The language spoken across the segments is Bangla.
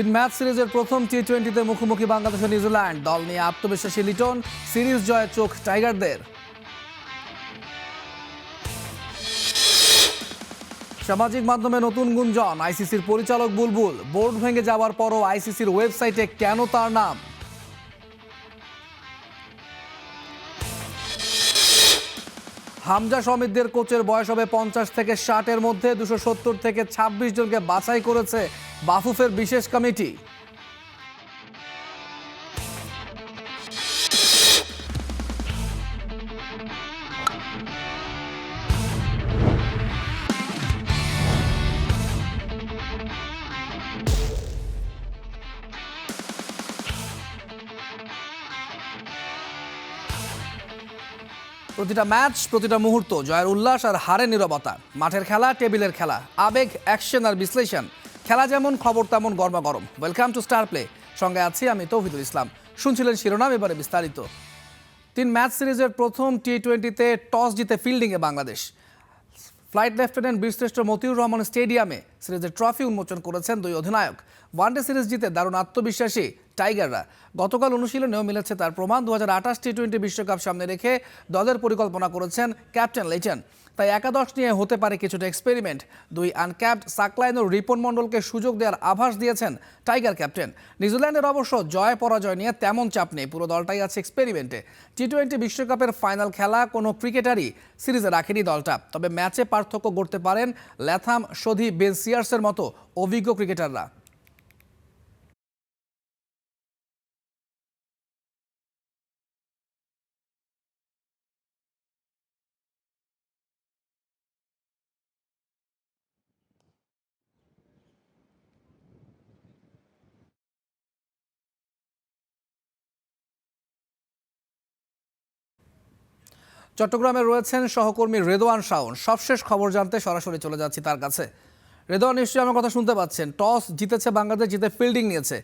তিন ম্যাচ সিরিজের প্রথম টি-20তে মুখোমুখি বাংলাদেশ ও নিউজিল্যান্ড। দল নিয়ে আত্মবিশ্বাসী লিটন, সিরিজ জয়ে চোখ টাইগারদের। সামাজিক মাধ্যমে নতুন গুঞ্জন, আইসিসির পরিচালক বুলবুল বোর্ড ভেঙে যাওয়ার পরও আইসিসির ওয়েবসাইটে কেন তার নাম? হামজা সমিতদের কোচের বয়স হবে 50 থেকে 60-এর মধ্যে। 270 থেকে 26 জনকে বাছাই করেছে বাফুফের বিশেষ কমিটি। প্রতিটা ম্যাচ, প্রতিটা মুহূর্ত, জয়ের উল্লাস আর হারের নীরবতা। মাঠের খেলা, টেবিলের খেলা, আবেগ, অ্যাকশন আর বিশ্লেষণ। খেলা যেমন, খবর তেমন গরমাগরম। Welcome to Star Play. সঙ্গে আছি আমি তৌহিদুল ইসলাম। শুনছিলেন শিরোনাম, এবারে বিস্তারিত। 3 ম্যাচ সিরিজের প্রথম টি-20তে টস জিতে ফিল্ডিংয়ে বাংলাদেশ। ফ্লাইট লেফটেন্যান্ট বীরশ্রেষ্ঠ মতিউর রহমান স্টেডিয়ামে সিরিজের ট্রফি উন্মোচন করেছেন দুই অধিনায়ক। ওয়ানডে সিরিজ জিতে দারুণ আত্মবিশ্বাসী টাইগাররা। গতকাল অনুশীলনেও মিলেছে তার প্রমাণ। 2028 টি-20 বিশ্বকাপ সামনে রেখে দলের পরিকল্পনা করেছেন ক্যাপ্টেন লিটন। তাই একাদশ নিয়ে হতে পারে কিছুটা এক্সপেরিমেন্ট। দুই আনক্যাপড সাকলাইন ও রিপন মণ্ডলকে সুযোগ দেওয়ার আভাস দিয়েছেন টাইগার ক্যাপ্টেন। নিউজিল্যান্ডের অবশ্য জয় পরাজয় নিয়ে তেমন চাপ নেই, পুরো দলটাই আছে এক্সপেরিমেন্টে। টি-20 বিশ্বকাপের ফাইনাল খেলা কোনো ক্রিকেটারই সিরিজে রাখেনি দলটা। তবে ম্যাচে পার্থক্য গড়তে পারেন ল্যাথাম, সধি, বেন সিয়ার্সের মতো অভিজ্ঞ ক্রিকেটাররা। চট্টগ্রামে রয়েছেন সহকর্মী রেদওয়ান শাওন। সবশেষ খবর জানতে সরাসরি চলে যাচ্ছি তার কাছে। রেদওয়ান, নিশ্চয়ই আমার কথা শুনতে পাচ্ছেন। টস জিতেছে বাংলাদেশ, জিতে ফিল্ডিং নিয়েছে।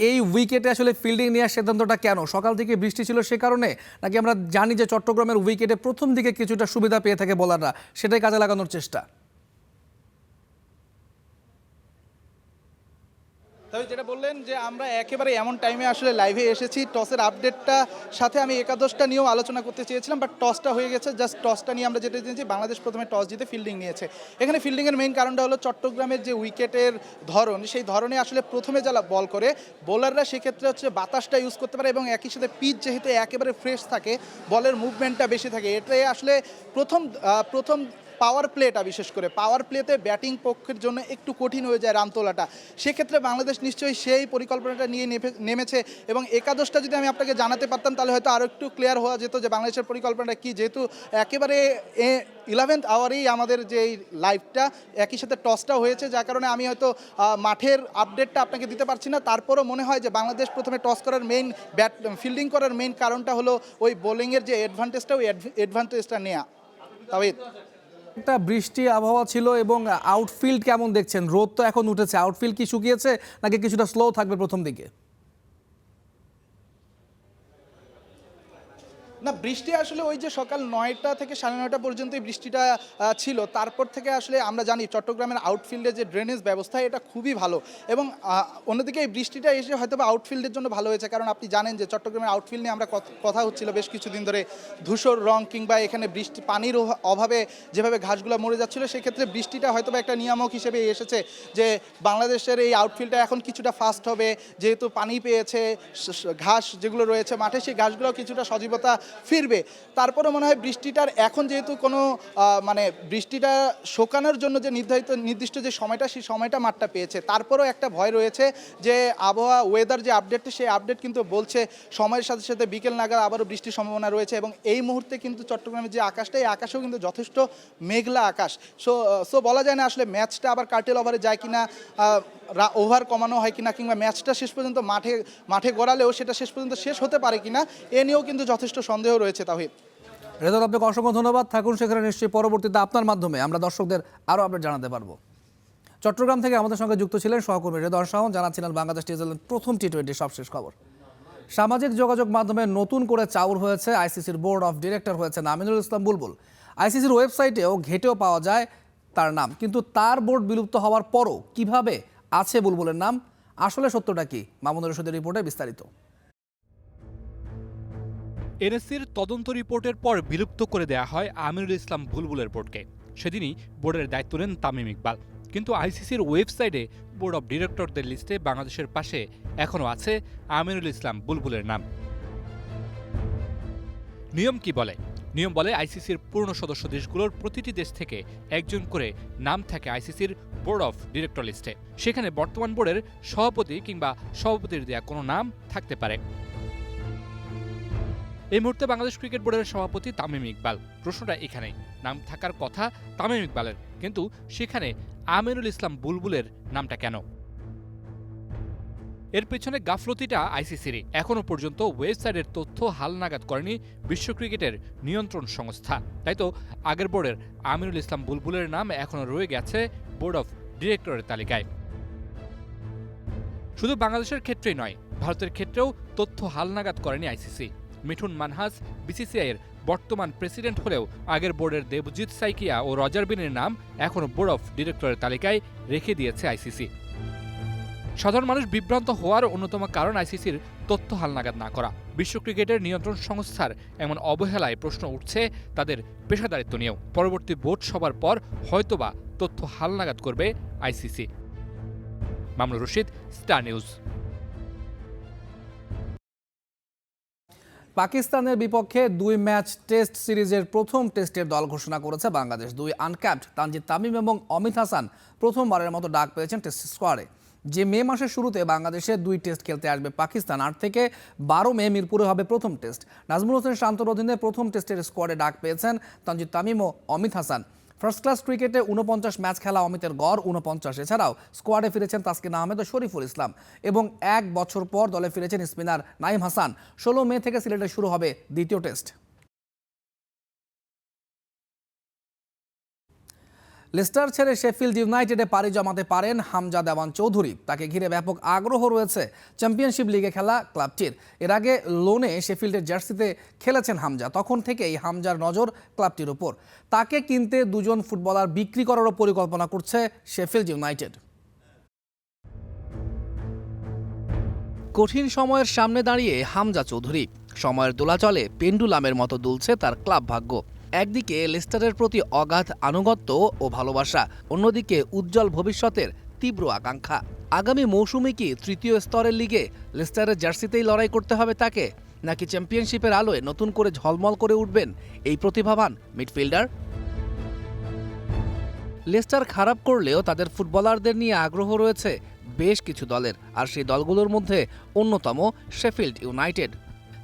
এই উইকেটে আসলে ফিল্ডিং নেওয়ার সিদ্ধান্তটা কেন? সকাল থেকে বৃষ্টি ছিল সে কারণে, নাকি আমরা জানি যে চট্টগ্রামের উইকেটে প্রথম দিকে কিছুটা সুবিধা পেয়ে থাকে বোলাররা, সেটাই কাজে লাগানোর চেষ্টা? তবে যেটা বললেন যে আমরা একেবারে এমন টাইমে আসলে লাইভে এসেছি, টসের আপডেটটা সাথে আমি একাদশটা নিয়েও আলোচনা করতে চেয়েছিলাম, বাট টসটা হয়ে গেছে। জাস্ট টসটা নিয়ে আমরা যেটা জেনেছি, বাংলাদেশ প্রথমে টস জিতে ফিল্ডিং নিয়েছে। এখানে ফিল্ডিংয়ের মেইন কারণটা হলো চট্টগ্রামের যে উইকেটের ধরন, সেই ধরনে আসলে প্রথমে যারা বল করে বোলাররা সেক্ষেত্রে হচ্ছে বাতাসটা ইউজ করতে পারে, এবং একই সাথে পিচ যেহেতু একেবারে ফ্রেশ থাকে, বলের মুভমেন্টটা বেশি থাকে। এটাই আসলে প্রথম পাওয়ার প্লেটা, বিশেষ করে পাওয়ার প্লেতে ব্যাটিং পক্ষের জন্য একটু কঠিন হয়ে যায় রান তোলাটা। সেক্ষেত্রে বাংলাদেশ নিশ্চয়ই সেই পরিকল্পনাটা নিয়ে নেমেছে, এবং একাদশটা যদি আমি আপনাকে জানাতে পারতাম তাহলে হয়তো আরও একটু ক্লিয়ার হওয়া যেত যে বাংলাদেশের পরিকল্পনাটা কী। যেহেতু একেবারে 11th আওয়ারেই আমাদের যে লাইভটা, একই সাথে টসটা হয়েছে, যার কারণে আমি হয়তো মাঠের আপডেটটা আপনাকে দিতে পারছি না। তারপরও মনে হয় যে বাংলাদেশ প্রথমে টস করার ফিল্ডিং করার মেইন কারণটা হলো ওই বোলিংয়ের যে অ্যাডভান্টেজটা, ওই অ্যাডভান্টেজটা নেওয়া। তবে একটা বৃষ্টি আবহাওয়া ছিল, এবং আউটফিল্ড কেমন দেখছেন? রোদ তো এখন উঠেছে, আউটফিল্ড কি শুকিয়েছে নাকি কিছুটা স্লো থাকবে প্রথম দিকে? না, বৃষ্টি আসলে ওই যে সকাল 9টা থেকে 9:30 পর্যন্তই বৃষ্টিটা ছিল। তারপর থেকে আসলে আমরা জানি চট্টগ্রামের আউটফিল্ডে যে ড্রেনেজ ব্যবস্থা, এটা খুবই ভালো, এবং অন্যদিকে এই বৃষ্টিটা এসে হয়তো বা আউটফিল্ডের জন্য ভালো হয়েছে। কারণ আপনি জানেন যে চট্টগ্রামের আউটফিল্ড নিয়ে আমরা কথা হচ্ছিল বেশ কিছুদিন ধরে। ধূসর রং কিংবা এখানে পানির অভাবে যেভাবে ঘাসগুলো মরে যাচ্ছিল, সেক্ষেত্রে বৃষ্টিটা হয়তো বা একটা নিয়ামক হিসেবে এসেছে যে বাংলাদেশের এই আউটফিল্ডটা এখন কিছুটা ফাস্ট হবে, যেহেতু পানি পেয়েছে। ঘাস যেগুলো রয়েছে মাঠে, সেই ঘাসগুলো কিছুটা সজীবতা ফিরবে। তারপরে মনে হয় বৃষ্টিটার এখন যেহেতু কোনো বৃষ্টিটা শোকানোর জন্য যে নির্দিষ্ট যে সময়টা, সেই সময়টা মাঠটা পেয়েছে। তারপরেও একটা ভয় রয়েছে যে আবহাওয়া ওয়েদার যে আপডেটটা, সেই আপডেট কিন্তু বলছে সময়ের সাথে সাথে বিকেল নাগাদ আবারও বৃষ্টির সম্ভাবনা রয়েছে। এবং এই মুহূর্তে কিন্তু চট্টগ্রামের যে আকাশটা, এই আকাশেও কিন্তু যথেষ্ট মেঘলা আকাশ। সো বলা যায় না আসলে ম্যাচটা আবার কার্টেল ওভারে যায় কিনা, ওভার কমানো হয় কিনা, কিংবা ম্যাচটা শেষ পর্যন্ত মাঠে গড়ালেও সেটা শেষ পর্যন্ত শেষ হতে পারে কিনা, এ নিয়েও কিন্তু যথেষ্ট সন্দেহ রয়েছে। তাহিদ, রেদওয়ান, আপনাকে অসংখ্য ধন্যবাদ। থাকুন সেখানে, নিশ্চয়ই পরবর্তীতে আপনার মাধ্যমে আমরা দর্শকদের আরও আপডেট জানাতে পারবো। চট্টগ্রাম থেকে আমাদের সঙ্গে যুক্ত ছিলেন সহকর্মী রেদওয়ান শাওন, জানাচ্ছিলেন বাংলাদেশ নিউজিল্যান্ড প্রথম টি-20 সবশেষ খবর। সামাজিক যোগাযোগ মাধ্যমে নতুন করে চাউর হয়েছে, আইসিসির বোর্ড অফ ডিরেক্টর হয়েছেন আমিনুল ইসলাম বুলবুল। আইসিসির ওয়েবসাইটেও ঘেটেও পাওয়া যায় তার নাম, কিন্তু তার বোর্ড বিলুপ্ত হওয়ার পরও কিভাবে আছে বুলবুলের নাম? আসলে সত্যটা কি? মামুন রশিদের রিপোর্টে বিস্তারিত। এনএসসির তদন্ত রিপোর্টের পর বিলুপ্ত করে দেয়া হয় আমিনুল ইসলাম বুলবুলের বোর্ডকে। সেদিনই বোর্ডের দায়িত্ব নেন তামিম ইকবাল। কিন্তু আইসিসির ওয়েবসাইটে বোর্ড অব ডিরেক্টরদের লিস্টে বাংলাদেশের পাশে এখনও আছে আমিনুল ইসলাম বুলবুলের নাম। নিয়ম কি বলে? নিয়ম বলে আইসিসির পূর্ণ সদস্য দেশগুলোর প্রতিটি দেশ থেকে একজন করে নাম থাকে আইসিসির বোর্ড অফ ডিরেক্টর লিস্টে। সেখানে বর্তমান বোর্ডের সভাপতি কিংবা সভাপতির দেয়া কোনো নাম থাকতে পারে। এই মুহূর্তে বাংলাদেশ ক্রিকেট বোর্ডের সভাপতি তামিম ইকবাল। প্রশ্নটা এখানেই, নাম থাকার কথা তামিম ইকবালের, কিন্তু সেখানে আমিনুল ইসলাম বুলবুলের নামটা কেন? এর পেছনে গাফলতিটা আইসিসিরই। এখনও পর্যন্ত ওয়েবসাইটের তথ্য হালনাগাদ করেনি বিশ্ব ক্রিকেটের নিয়ন্ত্রণ সংস্থা। তাই তো আগের বোর্ডের আমিনুল ইসলাম বুলবুলের নাম এখনও রয়ে গেছে বোর্ড অফ ডিরেক্টরের তালিকায়। শুধু বাংলাদেশের ক্ষেত্রেই নয়, ভারতের ক্ষেত্রেও তথ্য হালনাগাদ করেনি আইসিসি। মিঠুন মানহাস বিসিসিআইয়ের বর্তমান প্রেসিডেন্ট হলেও আগের বোর্ডের দেবজিৎ সাইকিয়া ও রজার বিনের নাম এখনও বোর্ড অফ ডিরেক্টরের তালিকায় রেখে দিয়েছে আইসিসি। সাধারণ মানুষ বিভ্রান্ত হওয়ার অন্যতম কারণ আইসিসির তথ্য হালনাগাদ না করা। বিশ্ব ক্রিকেটের নিয়ন্ত্রণ সংস্থার এমন অবহেলায় প্রশ্ন উঠছে তাদের পেশাদারিত্ব নিয়েও। পরবর্তী বোর্ড সবার পর হয়তোবা তথ্য হালনাগাদ করবে ICC. Mamunur Rashid, star news. পাকিস্তানের বিপক্ষে 2 ম্যাচ টেস্ট সিরিজের প্রথম টেস্টের দল ঘোষণা করেছে বাংলাদেশ। 2 আনক্যাপড তানজিদ তামিম এবং অমিত হাসান প্রথমবারের মতো ডাক পেয়েছেন টেস্ট স্কোয়াডে। যে মে মাসের শুরুতে বাংলাদেশে 2 টেস্ট খেলতে আসবে পাকিস্তান, 8 থেকে 12 মে মিরপুরে হবে প্রথম টেস্ট। নাজমুল হোসেন শান্তর অধীনে প্রথম টেস্টের স্কোয়াডে ডাক পেয়েছেন তানজিদ তামিম ও অমিত হাসান। ফার্স্ট ক্লাস ক্রিকেটে 49 ম্যাচ খেলা অমিতের গড় 49। এছাড়াও স্কোয়াডে ফিরেছেন তাসকিন আহমেদ ও শরীফুল ইসলাম এবং 1 বছর পর দলে ফিরেছেন স্পিনার নাইম হাসান। 16 মে থেকে সিলেটে শুরু হবে দ্বিতীয় টেস্ট। লেস্টার ছেড়ে শেফিল্ড ইউনাইটেডে পাড়ি জমাতে পারেন হামজা দেওয়ান চৌধুরী। তাকে ঘিরে ব্যাপক আগ্রহ রয়েছে চ্যাম্পিয়নশিপ লিগে খেলা ক্লাবটির। এর আগে লোনে শেফিল্ডের জার্সিতে খেলেছেন হামজা। তখন থেকেই হামজার নজর ক্লাবটির উপর। তাকে কিনতে 2 জন ফুটবলার বিক্রি করারও পরিকল্পনা করছে শেফিল্ড ইউনাইটেড। কঠিন সময়ের সামনে দাঁড়িয়ে হামজা চৌধুরী। সময়ের দোলাচলে পেন্ডুলামের মতো দুলছে তার ক্লাব ভাগ্য। একদিকে লেস্টারের প্রতি অগাধ আনুগত্য ও ভালোবাসা, অন্যদিকে উজ্জ্বল ভবিষ্যতের তীব্র আকাঙ্ক্ষা। আগামী মৌসুমে কি তৃতীয় স্তরের লিগে লেস্টারের জার্সিতেই লড়াই করতে হবে তাকে, নাকি চ্যাম্পিয়নশিপের আলোয় নতুন করে ঝলমল করে উঠবেন এই প্রতিভাবান মিডফিল্ডার? লেস্টার খারাপ করলেও তাদের ফুটবলারদের নিয়ে আগ্রহ রয়েছে বেশ কিছু দলের, আর সেই দলগুলোর মধ্যে অন্যতম শেফিল্ড ইউনাইটেড।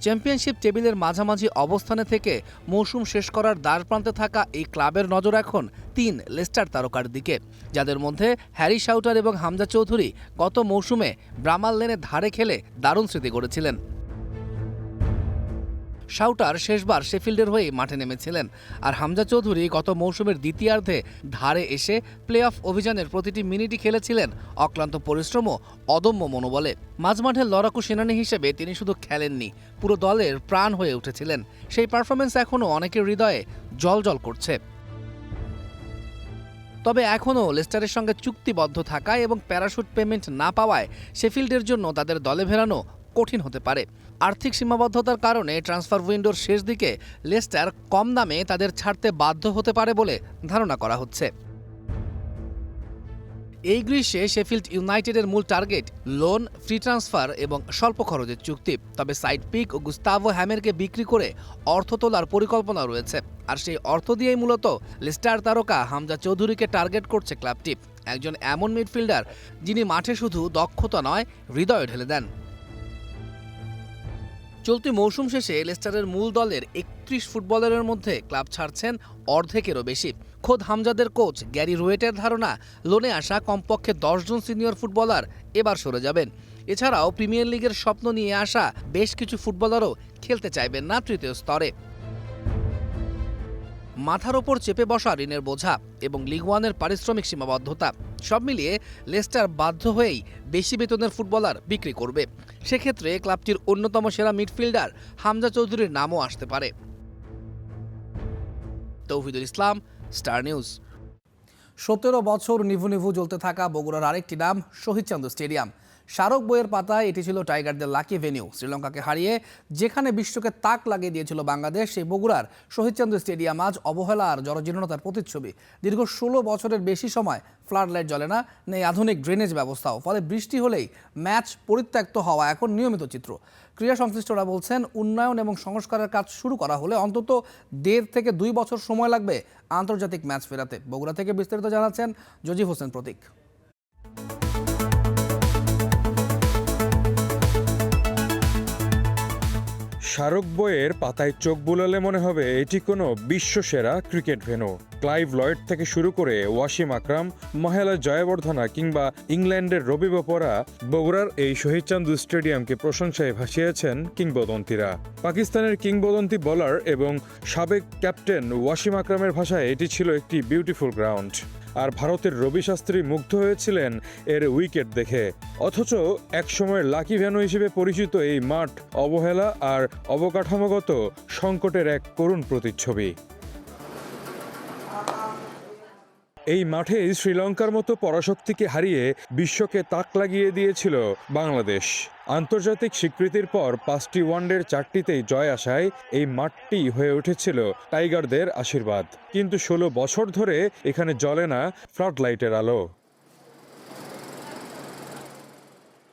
চ্যাম্পিয়নশিপ টেবিলের মাঝামাঝি অবস্থানে থেকে মৌসুম শেষ করার দ্বারপ্রান্তে থাকা এই ক্লাবের নজর এখন 3 লেস্টার তারকার দিকে, যাদের মধ্যে হ্যারি শাউটার এবং হামজা চৌধুরী গত মৌসুমে ব্রামাল লেনে ধারে খেলে দারুণ স্মৃতি গড়েছিলেন। শাউটার শেষবার শেফিল্ডের হয়ে মাঠে নেমেছিলেন, আর হামজা চৌধুরী গত মৌসুমের দ্বিতীয়ার্ধে ধারে এসে প্লে অফ অভিযানের প্রতিটি মিনিটই খেলেছিলেন অক্লান্ত পরিশ্রম ও অদম্য মনোবলে। মাঝমাঠের লড়াকু সেনানী হিসেবে তিনি শুধু খেলেননি, পুরো দলের প্রাণ হয়ে উঠেছিলেন। সেই পারফরমেন্স এখনও অনেকের হৃদয়ে জ্বলজ্বল করছে। তবে এখনও লেস্টারের সঙ্গে চুক্তিবদ্ধ থাকায় এবং প্যারাশুট পেমেন্ট না পাওয়ায় শেফিল্ডের জন্য তাদের দলে ফেরানো কঠিন হতে পারে। আর্থিক সীমাবদ্ধতার কারণে ট্রান্সফার উইন্ডোর শেষ দিকে লেস্টার কম দামে তাদের ছাড়তে বাধ্য হতে পারে বলে ধারণা করা হচ্ছে। এই গ্রীষ্মে শেফিল্ড ইউনাইটেডের মূল টার্গেট লোন, ফ্রি ট্রান্সফার এবং স্বল্প খরচের চুক্তি। তবে সাইড পিক ও গুস্তাভো হ্যামেরকে বিক্রি করে অর্থ তোলার পরিকল্পনা রয়েছে, আর সেই অর্থ দিয়েই মূলত লেস্টার তারকা হামজা চৌধুরীকে টার্গেট করছে ক্লাবটি। একজন এমন মিডফিল্ডার যিনি মাঠে শুধু দক্ষতা নয়, হৃদয় ঢেলে দেন। চলতি মৌসুম শেষে লেস্টারের মূল দলের 31 ফুটবলারের মধ্যে ক্লাব ছাড়ছেন অর্ধেকেরও বেশি। খোদ হামজাদের কোচ গ্যারি রুয়েটের ধারণা, লোনে আসা কমপক্ষে 10 জন সিনিয়র ফুটবলার এবার সরে যাবেন। এছাড়াও প্রিমিয়ার লিগের স্বপ্ন নিয়ে আসা বেশ কিছু ফুটবলারও খেলতে চাইবেন না তৃতীয় স্তরে। মাথার ওপর চেপে বসা ঋণের বোঝা এবং লিগ ওয়ানের পারিশ্রমিক সীমাবদ্ধতা, সব মিলিয়ে লেস্টার বাধ্য হয়েই বেশি বেতনের ফুটবলার বিক্রি করবে। সেক্ষেত্রে ক্লাবটির অন্যতম সেরা মিডফিল্ডার হামজা চৌধুরীর নামও আসতে পারে। তৌহিদুল ইসলাম, স্টার নিউজ। 17 বছর নিভু নিভু জ্বলতে থাকা বগুড়ার আরেকটি নাম শহীদ চান্দু স্টেডিয়াম। স্মারক বইয়ের পাতায় এটি ছিল টাইগারদের লাকি ভেন্যু। শ্রীলঙ্কাকে হারিয়ে যেখানে বিশ্বকে তাক লাগিয়ে দিয়েছিল বাংলাদেশ, সেই বগুড়ার শহীদচন্দ্র স্টেডিয়াম আজ অবহেলা আর জরাজীর্ণতার প্রতিচ্ছবি। দীর্ঘ 16 বছরের বেশি সময় ফ্লাড লাইট জ্বলে না, নেই আধুনিক ড্রেনেজ ব্যবস্থাও। ফলে বৃষ্টি হলেই ম্যাচ পরিত্যক্ত হওয়া এখন নিয়মিত চিত্র। ক্রীড়া সংশ্লিষ্টরা বলছেন, উন্নয়ন এবং সংস্কারের কাজ শুরু করা হলে অন্তত 1.5 থেকে 2 বছর সময় লাগবে আন্তর্জাতিক ম্যাচ ফেরাতে। বগুড়া থেকে বিস্তারিত জানাচ্ছেন জজিব হোসেন প্রতীক। স্মারক বইয়ের পাতায় চোখ বুলালে মনে হবে এটি কোনো বিশ্বসেরা ক্রিকেট ভেন্যু। ক্লাইভ লয়েড থেকে শুরু করে ওয়াসিম আকরাম, মহেলা জয়াবর্ধনা কিংবা ইংল্যান্ডের রবি বপরা বগুড়ার এই শহীদচাঁদ স্টেডিয়ামকে প্রশংসায় ভাসিয়েছেন কিংবদন্তিরা। পাকিস্তানের কিংবদন্তি বোলার এবং সাবেক ক্যাপ্টেন ওয়াসিম আকরামের ভাষায় এটি ছিল একটি বিউটিফুল গ্রাউন্ড। আর ভারতের রবি শাস্ত্রী মুগ্ধ হয়েছিলেন এর উইকেট দেখে। অথচ একসময়ের লাকি ভেন্যু হিসেবে পরিচিত এই মাঠ অবহেলা আর অবকাঠামোগত সংকটের এক করুণ প্রতিচ্ছবি। এই মাঠে শ্রীলঙ্কার মতো পরাশক্তিকে হারিয়ে বিশ্বকে তাক লাগিয়ে দিয়েছিল বাংলাদেশ। আন্তর্জাতিক স্বীকৃতির পর 5টি ওয়ানডের 4টিতেই জয় আসায় এই মাঠটি হয়ে উঠেছিল টাইগারদের আশীর্বাদ। কিন্তু 16 বছর ধরে এখানে জ্বলে না ফ্লাড লাইটের আলো।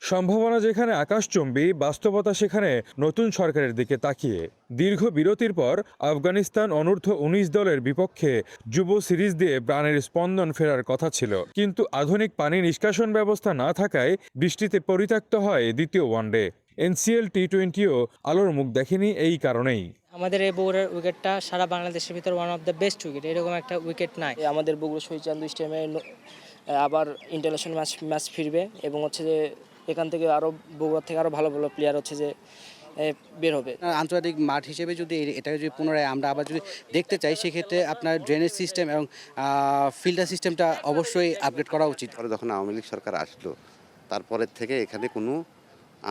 সম্ভাবনা যেখানে আকাশচুম্বী, বাস্তবতা সেখানে নতুন সরকারের দিকে তাকিয়ে। দীর্ঘ বিরতির পর আফগানিস্তান অনূর্ধ্ব-19 দলের বিপক্ষে যুব সিরিজ দিয়ে প্রাণের স্পন্দন ফেরার কথা ছিল, কিন্তু আধুনিক পানি নিষ্কাশন ব্যবস্থা না থাকায় বৃষ্টিতে পরিত্যক্ত হয় দ্বিতীয় ওয়ানডে। NCL T20ও আলোর মুখ দেখেনি এই কারণেই। আমাদের এই বগুড়ার উইকেটটা সারা বাংলাদেশের ভিতর one of the best wicket, এরকম একটা উইকেট নাই। আমাদের বগুড়া শহীদচাঁদ স্টেডিয়ামে আবার ইন্টারন্যাশনাল ম্যাচ ফিরবে এবং হচ্ছে যে এখান থেকে আরও বগুড়া থেকে আরও ভালো ভালো প্লেয়ার হচ্ছে যে বের হবে। আন্তর্জাতিক মাঠ হিসেবে যদি এটাকে যদি পুনরায় আমরা আবার যদি দেখতে চাই, সেক্ষেত্রে আপনার ড্রেনেজ সিস্টেম এবং ফিল্টার সিস্টেমটা অবশ্যই আপগ্রেড করা উচিত। যখন আওয়ামী লীগ সরকার আসলো, তারপরের থেকে এখানে কোনো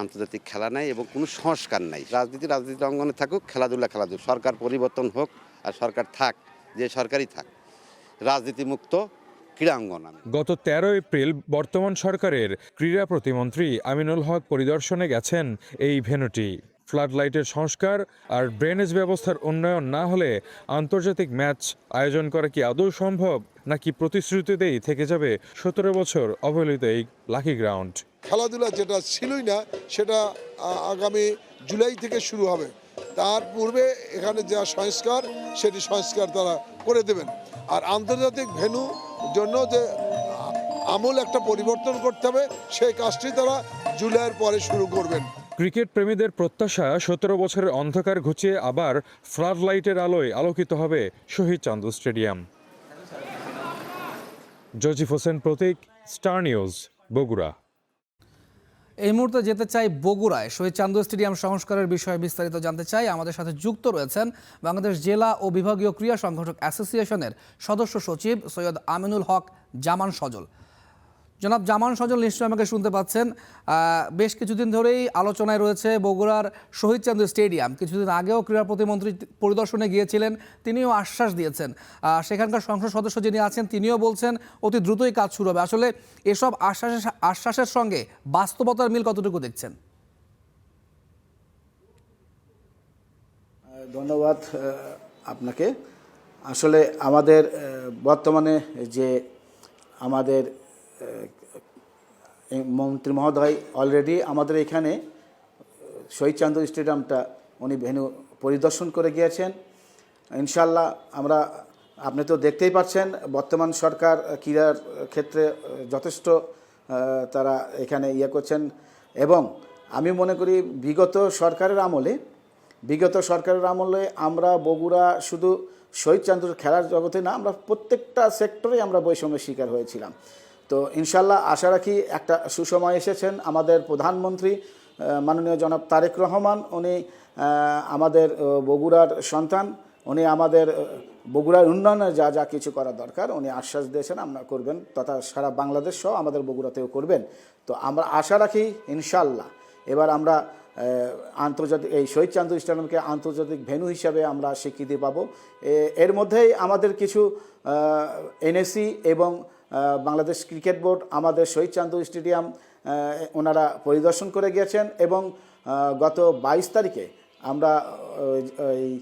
আন্তর্জাতিক খেলা নাই এবং কোনো সংস্কার নাই। রাজনীতির অঙ্গনে থাকুক, খেলাধুলা। সরকার পরিবর্তন হোক আর সরকার থাক, যে সরকারই থাক, রাজনীতিমুক্ত ক্রীড়াঙ্গন। গত 13 এপ্রিল বর্তমান সরকারের ক্রীড়া প্রতিমন্ত্রী আমিনুল হক পরিদর্শনে গেছেন এই ভেন্যুটি। ফ্লাড লাইটের সংস্কার আর ড্রেনেজ ব্যবস্থার উন্নয়ন না হলে আন্তর্জাতিক ম্যাচ আয়োজন করা কি আদৌ সম্ভব, নাকি প্রতিশ্রুতিতেই থেকে যাবে 17 বছর অবহেলিত এই লাকি গ্রাউন্ড? খেলাধুলা যেটা ছিলই না, সেটা আগামী জুলাই থেকে শুরু হবে। তার পূর্বে এখানে যা সংস্কার, সেটি সংস্কার তারা করে দেবেন। আর আন্তর্জাতিক ভেন্যু জন্য যে আমূল একটা পরিবর্তন করতে হবে, সেই কাজটি তারা জুলাইয়ের পরে শুরু করবেন। ক্রিকেট প্রেমীদের প্রত্যাশা 17 বছরের অন্ধকার ঘুচিয়ে আবার ফ্লাড লাইটের আলোয় আলোকিত হবে শহীদচাঁদ স্টেডিয়াম। জজিব হোসেন প্রতীক, স্টার নিউজ, বগুড়া। এই মুহূর্তে যেতে চাই বগুড়ায়। শহীদচাঁদ স্টেডিয়াম সংস্কারের বিষয়ে বিস্তারিত জানতে চাই। আমাদের সাথে যুক্ত রয়েছেন বাংলাদেশ জেলা ও বিভাগীয় ক্রীড়া সংগঠক অ্যাসোসিয়েশনের সদস্য সচিব সৈয়দ আমিনুল হক জামান সজল। জনাব জামান সজল, নিশ্চয়ই আমাকে শুনতে পাচ্ছেন। বেশ কিছুদিন ধরেই আলোচনায় রয়েছে বগুড়ার শহীদচাঁদ স্টেডিয়াম। কিছুদিন আগেও ক্রীড়া প্রতিমন্ত্রী পরিদর্শনে গিয়েছিলেন, তিনিও আশ্বাস দিয়েছেন। সেখানকার সংসদ সদস্য যিনি আছেন তিনিও বলছেন অতি দ্রুতই কাজ শুরু হবে। আসলে এসব আশ্বাসের সঙ্গে বাস্তবতার মিল কতটুকু দেখছেন? ধন্যবাদ আপনাকে। আসলে আমাদের বর্তমানে যে আমাদের মন্ত্রী মহোদয় অলরেডি আমাদের এখানে শহীদচাঁদ স্টেডিয়ামটা উনি ভেন্যু পরিদর্শন করে গিয়েছেন। ইনশাল্লাহ আপনি তো দেখতেই পাচ্ছেন, বর্তমান সরকার ক্রীড়ার ক্ষেত্রে যথেষ্ট তারা এখানে করছেন। এবং আমি মনে করি বিগত সরকারের আমলে আমরা বগুড়া শুধু শহীদচাঁদের খেলার জগতে না, আমরা প্রত্যেকটা সেক্টরে আমরা বৈষম্যের শিকার হয়েছিলাম। তো ইনশাল্লাহ আশা রাখি একটা সুসময় এসেছেন। আমাদের প্রধানমন্ত্রী মাননীয় জনাব তারেক রহমান, উনি আমাদের বগুড়ার সন্তান, উনি আমাদের বগুড়ার উন্নয়নে যা যা কিছু করা দরকার উনি আশ্বাস দিয়েছেন আমরা করবেন, তথা সারা বাংলাদেশ সহ আমাদের বগুড়াতেও করবেন। তো আমরা আশা রাখি ইনশাল্লাহ এবার আমরা আন্তর্জাতিক এই শহীদচাঁদ স্টেডিয়ামকে আন্তর্জাতিক ভেন্যু হিসাবে আমরা স্বীকৃতি পাব। এর মধ্যেই আমাদের কিছু NSC এবং বাংলাদেশ ক্রিকেট বোর্ড আমাদের শহীদচাঁদ স্টেডিয়াম ওনারা পরিদর্শন করে গিয়েছেন এবং গত 22 তারিখে আমরা এই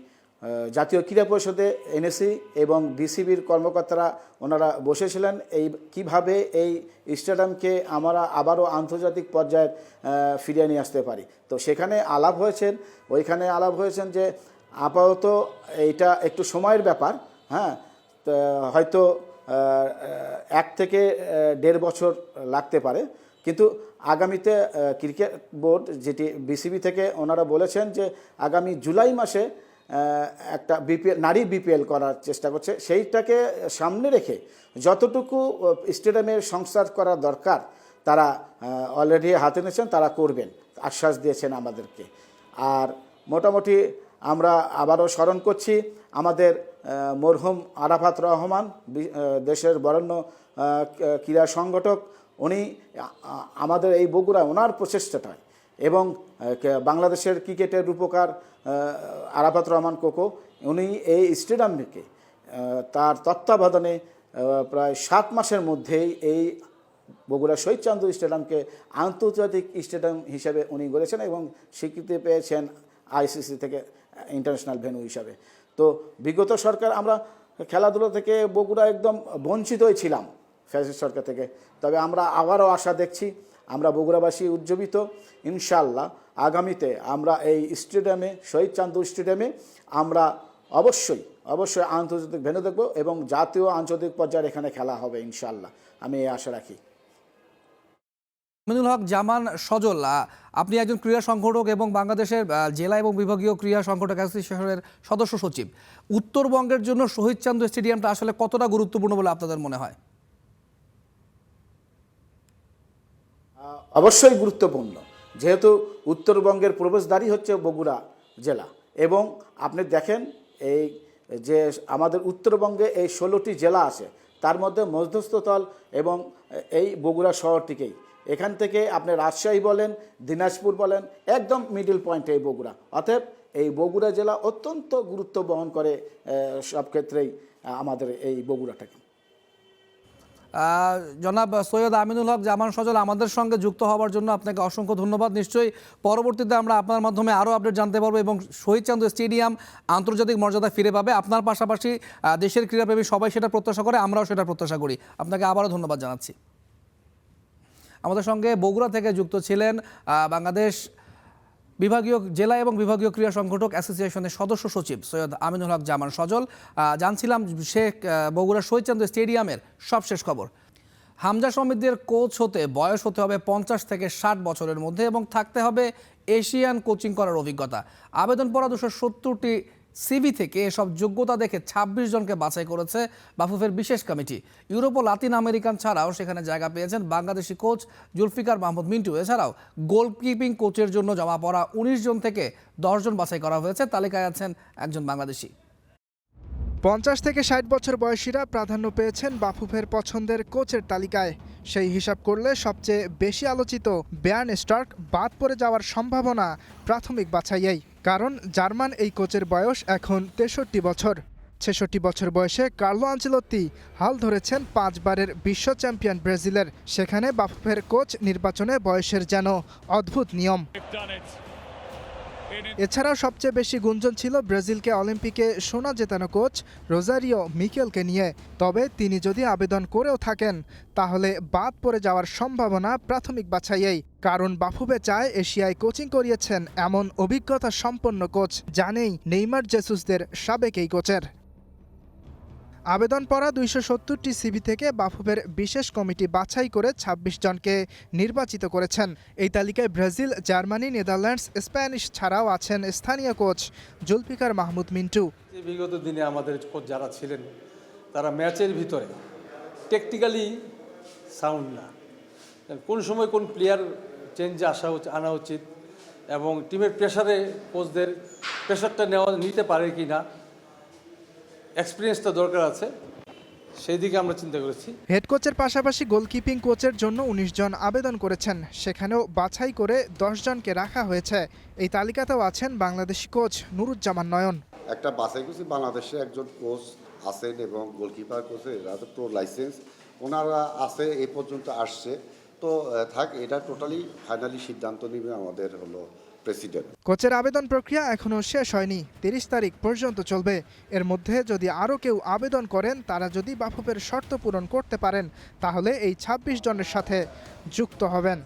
জাতীয় ক্রীড়া পরিষদে এনএসি এবং বিসিবির কর্মকর্তারা ওনারা বসেছিলেন এই কিভাবে এই স্টেডিয়ামকে আমরা আবারও আন্তর্জাতিক পর্যায়ে ফিরিয়ে নিয়ে আসতে পারি। তো সেখানে ওইখানে আলাপ হয়েছেন যে আপাতত এইটা একটু সময়ের ব্যাপার, হ্যাঁ, তো হয়তো 1 থেকে 1.5 বছর লাগতে পারে, কিন্তু আগামীতে ক্রিকেট বোর্ড যেটি বিসিবি থেকে ওনারা বলেছেন যে আগামী জুলাই মাসে একটা নারী বিপিএল করার চেষ্টা করছে, সেইটাকে সামনে রেখে যতটুকু স্টেডিয়ামের সংস্কার করা দরকার তারা অলরেডি হাতে নিয়েছেন, তারা করবেন, আশ্বাস দিয়েছেন আমাদেরকে। আর মোটামুটি আমরা আবারও স্মরণ করছি আমাদের মরহুম আরাফাত রহমান, দেশের বরেণ্য ক্রীড়া সংগঠক। উনি আমাদের এই বগুড়া ওনার প্রচেষ্টাটায় এবং বাংলাদেশের ক্রিকেটের রূপকার আরাফাত রহমান কোকো, উনি এই স্টেডিয়ামকে তার তত্ত্বাবধানে প্রায় 7 মাসের মধ্যেই এই বগুড়া শহীদ চান্দু স্টেডিয়ামকে আন্তর্জাতিক স্টেডিয়াম হিসেবে উনি গড়েছেন এবং স্বীকৃতি পেয়েছেন আইসিসি থেকে ইন্টারন্যাশনাল ভেন্যু হিসাবে। তো বিগত সরকার আমরা খেলাধুলা থেকে বগুড়া একদম বঞ্চিতই ছিলাম ফ্যাসিস্ট সরকার থেকে, তবে আমরা আবারও আশা দেখছি, আমরা বগুড়াবাসী উজ্জীবিত, ইনশাআল্লাহ আগামীতে আমরা এই স্টেডিয়ামে শহীদ চান্দু স্টেডিয়ামে আমরা অবশ্যই আন্তর্জাতিক ভেন্যু দেখব এবং জাতীয় আন্তর্জাতিক পর্যায়ে এখানে খেলা হবে ইনশাআল্লাহ, আমি এই আশা রাখি। আমিনুল হক জামান সজল, আপনি একজন ক্রীড়া সংগঠক এবং বাংলাদেশের জেলা এবং বিভাগীয় ক্রীড়া সংগঠক অ্যাসোসিয়েশনের সদস্য সচিব। উত্তরবঙ্গের জন্য শহীদ চান্দু স্টেডিয়ামটা আসলে কতটা গুরুত্বপূর্ণ বলে আপনাদের মনে হয়? অবশ্যই গুরুত্বপূর্ণ, যেহেতু উত্তরবঙ্গের প্রবেশদ্বারই হচ্ছে বগুড়া জেলা এবং আপনি দেখেন এই যে আমাদের উত্তরবঙ্গে এই 16টি জেলা আছে, তার মধ্যে মধ্যস্থতল এবং এই বগুড়া শহরটিকেই, এখান থেকে আপনি রাজশাহী বলেন, দিনাজপুর বলেন, একদম মিডল পয়েন্টে এই বগুড়া। অতএব এই বগুড়া জেলা অত্যন্ত গুরুত্ব বহন করে সব ক্ষেত্রেই আমাদের এই বগুড়াটাকে। জনাব সৈয়দ আমিনুল হক জামান সজল আমাদের সঙ্গে যুক্ত হওয়ার জন্য আপনাকে অসংখ্য ধন্যবাদ। নিশ্চয়ই পরবর্তীতে আমরা আপনার মাধ্যমে আরও আপডেট জানতে পারবো এবং শহীদ চান্দু স্টেডিয়াম আন্তর্জাতিক মর্যাদা ফিরে পাবে। আপনার পাশাপাশি দেশের ক্রীড়াপ্রেমী সবাই সেটা প্রত্যাশা করে, আমরাও সেটা প্রত্যাশা করি। আপনাকে আবারও ধন্যবাদ জানাচ্ছি। আমাদের সঙ্গে বগুড়া থেকে যুক্ত ছিলেন বাংলাদেশ বিভাগীয় জেলা এবং বিভাগীয় ক্রীড়া সংগঠক অ্যাসোসিয়েশনের সদস্য সচিব সৈয়দ আমিনুল হক জামান সজল। জানছিলাম শেখ বগুড়া শহীদ চান্দু স্টেডিয়ামের সবশেষ খবর। হামজা সমিতির কোচ হতে বয়স হতে হবে 50 থেকে 60 বছরের মধ্যে এবং থাকতে হবে এশিয়ান কোচিং করার অভিজ্ঞতা। আবেদন পড়া 270টি সিভি থেকে এসব যোগ্যতা দেখে 26 জনকে বাছাই করেছে বাফুফের বিশেষ কমিটি। ইউরোপ ও লাতিন আমেরিকান ছাড়াও সেখানে জায়গা পেয়েছেন বাংলাদেশি কোচ জুলফিকার মাহমুদ মিন্টু। এছাড়াও গোলকিপিং কোচের জন্য জমা পড়া 19 জন থেকে 10 জন বাছাই করা হয়েছে। তালিকায় আছেন একজন বাংলাদেশি। 50 থেকে 60 বছর বয়সীরা প্রাধান্য পেয়েছেন বাফুফের পছন্দের কোচের তালিকায়। সেই হিসাব করলে সবচেয়ে বেশি আলোচিত বেয়ার্ন স্টার্ক বাদ পড়ে যাওয়ার সম্ভাবনা প্রাথমিক বাছাইয়েই, কারণ জার্মান এই কোচের বয়স এখন 63 বছর। 66 বছর বয়সে কার্লো আনচেলত্তি হাল ধরেছেন 5 বারের বিশ্ব চ্যাম্পিয়ন ব্রাজিলের। সেখানে বাফুফের কোচ নির্বাচনে বয়সের যেন অদ্ভুত নিয়ম। এছাড়াও সবচেয়ে বেশি গুঞ্জন ছিল ব্রাজিলকে অলিম্পিকে সোনা জেতানো কোচ রোজারিও মিকেলকে নিয়ে। তবে তিনি যদি আবেদন করেও থাকেন তাহলে বাদ পড়ে যাওয়ার সম্ভাবনা প্রাথমিক বাছাইয়েই, কারণ বাফুফে চায় এশিয়ায় কোচিং করিয়েছেন এমন অভিজ্ঞতা সম্পন্ন কোচ, জানেই নেইমার জেসুসদের সাবেক এই কোচের। আবেদন পড়া 270টি সিভি থেকে বাফুফের বিশেষ কমিটি বাছাই করে 26 জনকে নির্বাচিত করেছেন। এই তালিকায় ব্রাজিল, জার্মানি, নেদারল্যান্ডস, স্প্যানিশ ছাড়াও আছেন স্থানীয় কোচ জুলফিকার মাহমুদ মিন্টু। বিগত দিনে আমাদের কোচ যারা ছিলেন তারা ম্যাচের ভিতরে টেকনিক্যালি সাউন্ড না, কোন সময় কোন প্লেয়ার চেঞ্জে আনা উচিত এবং টিমের প্রেশারে কোচদের প্রেশারটা নিতে পারে কি না, এক্সপিরিয়েন্সটা দরকার আছে, সেই দিকে আমরা চিন্তা করেছি। হেড কোচের পাশাপাশি গোলকিপিং কোচের জন্য 19 জন আবেদন করেছেন, সেখানেও বাছাই করে 10 জনকে রাখা হয়েছে। এই তালিকাতেও আছেন বাংলাদেশি কোচ নুরুজ্জামান নয়ন। একটা বাছাই করছি বাংলাদেশে একজন কোচ আছেন এবং গোলকিপার কোচের প্রো লাইসেন্স ওনারা আছে, এ পর্যন্ত আসছে তো থাক, এটা টোটালি ফাইনালি সিদ্ধান্ত নেবে আমাদের হলো প্রেসিডেন্ট। কোচের আবেদন প্রক্রিয়া এখনও শেষ হয়নি, 30 তারিখ পর্যন্ত চলবে। এর মধ্যে যদি আরও কেউ আবেদন করেন, তারা যদি বাফুফের শর্ত পূরণ করতে পারেন, তাহলে এই 26 জনের সাথে যুক্ত হবেন।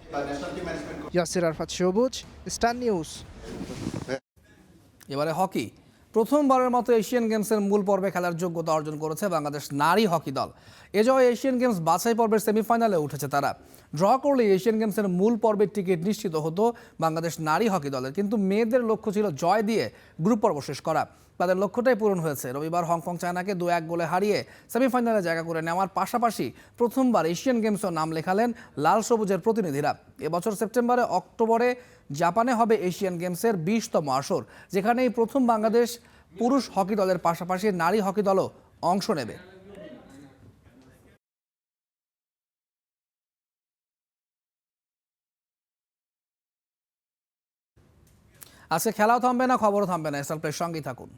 ইয়াসির আরফাত সবুজ, স্টার নিউজ। এবারে হকি। প্রথমবারের মতো এশিয়ান গেমসের মূল পর্বে খেলার যোগ্যতা অর্জন করেছে বাংলাদেশ নারী হকি দল। এ জয় এশিয়ান গেমস বাছাই পর্বের সেমিফাইনালে উঠেছে তারা। ড্র করলে এশিয়ান গেমসের মূল পর্বের টিকিট নিশ্চিত হতো বাংলাদেশ নারী হকি দলের, কিন্তু মেয়েদের লক্ষ্য ছিল জয় দিয়ে গ্রুপ পর্ব শেষ করা। তাদের লক্ষ্যটাই পূরণ হয়েছে। রবিবার হংকং চায়নাকে 2-1 গোলে হারিয়ে সেমিফাইনালে জায়গা করে নেওয়ার পাশাপাশি প্রথমবার এশিয়ান গেমসেও নাম লেখালেন লাল সবুজের প্রতিনিধিরা। এবছর সেপ্টেম্বরে অক্টোবরে জাপানে হবে এশিয়ান গেমসের 20তম আসর, যেখানে এই প্রথম বাংলাদেশ পুরুষ হকি দলের পাশাপাশি নারী হকি দলও অংশ নেবে। আজকে খেলাও থামবে না, খবরও থামবে না। স্টার প্লের সঙ্গেই থাকুন।